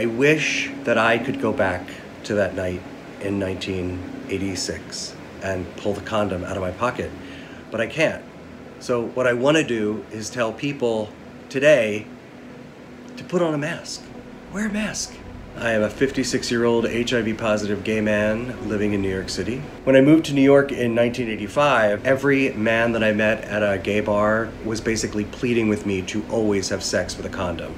I wish that I could go back to that night in 1986 and pull the condom out of my pocket, but I can't. So what I want to do is tell people today to put on a mask. Wear a mask. I am a 56-year-old HIV-positive gay man living in New York City. When I moved to New York in 1985, every man that I met at a gay bar was basically pleading with me to always have sex with a condom.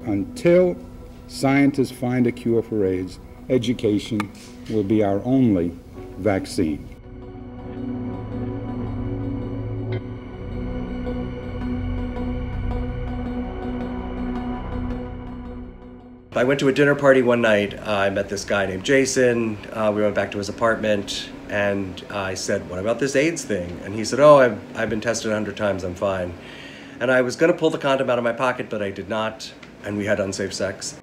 Until scientists find a cure for AIDS, education will be our only vaccine. I went to a dinner party one night. I met this guy named Jason. We went back to his apartment, and I said, "What about this AIDS thing?" And he said, "Oh, I've been tested 100 times, I'm fine." And I was gonna pull the condom out of my pocket, but I did not, and we had unsafe sex.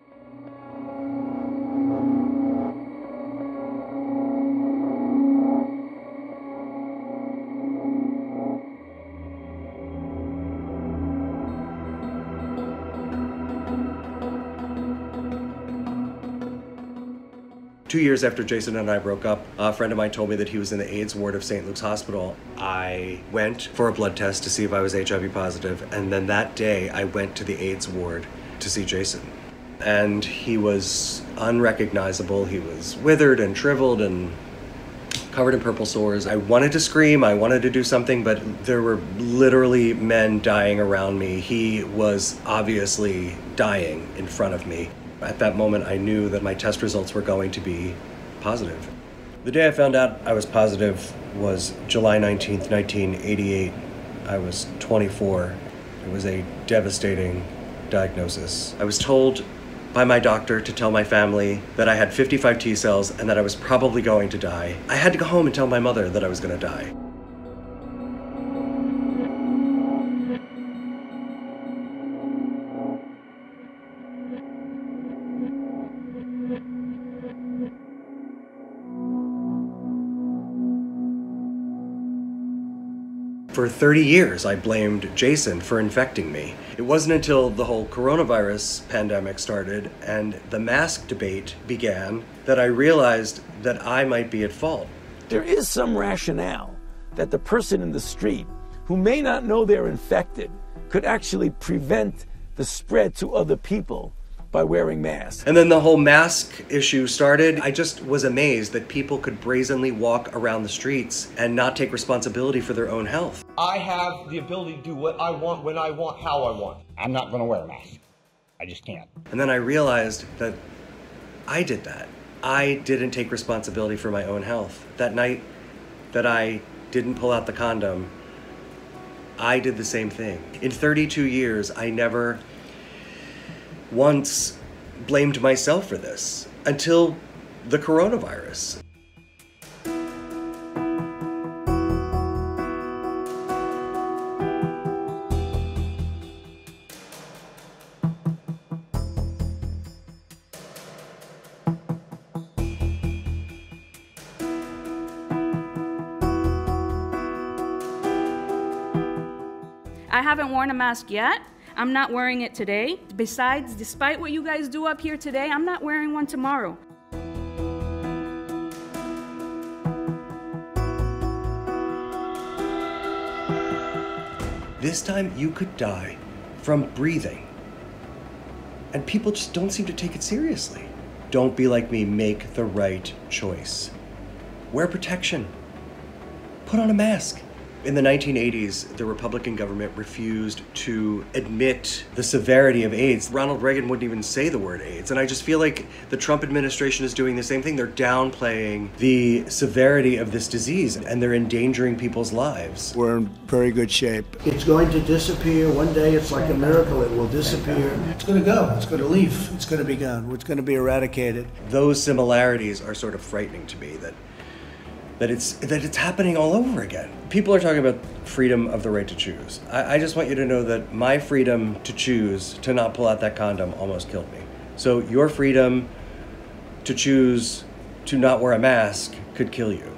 Two years after Jason and I broke up, a friend of mine told me that he was in the AIDS ward of St. Luke's Hospital. I went for a blood test to see if I was HIV positive, and then that day I went to the AIDS ward to see Jason. And he was unrecognizable. He was withered and shriveled and covered in purple sores. I wanted to scream, I wanted to do something, but there were literally men dying around me. He was obviously dying in front of me. At that moment, I knew that my test results were going to be positive. The day I found out I was positive was July 19th, 1988. I was 24. It was a devastating diagnosis. I was told by my doctor to tell my family that I had 55 T cells and that I was probably going to die. I had to go home and tell my mother that I was going to die. For 30 years, I blamed Jason for infecting me. It wasn't until the whole coronavirus pandemic started and the mask debate began that I realized that I might be at fault. There is some rationale that the person in the street who may not know they're infected could actually prevent the spread to other people by wearing masks. And then the whole mask issue started. I just was amazed that people could brazenly walk around the streets and not take responsibility for their own health. I have the ability to do what I want, when I want, how I want. I'm not going to wear a mask. I just can't. And then I realized that I did that. I didn't take responsibility for my own health. That night that I didn't pull out the condom, I did the same thing. In 32 years, I never once blamed myself for this until the coronavirus. I haven't worn a mask yet. I'm not wearing it today. Besides, despite what you guys do up here today, I'm not wearing one tomorrow. This time you could die from breathing. And people just don't seem to take it seriously. Don't be like me, make the right choice. Wear protection. Put on a mask. In the 1980s, the Republican government refused to admit the severity of AIDS. Ronald Reagan wouldn't even say the word AIDS. And I just feel like the Trump administration is doing the same thing. They're downplaying the severity of this disease, and they're endangering people's lives. We're in very good shape. It's going to disappear. One day it's like a miracle. It will disappear. It's going to go. It's going to leave. It's going to be gone. It's going to be eradicated. Those similarities are sort of frightening to me, that it's happening all over again. People are talking about freedom of the right to choose. I just want you to know that my freedom to choose to not pull out that condom almost killed me. So your freedom to choose to not wear a mask could kill you.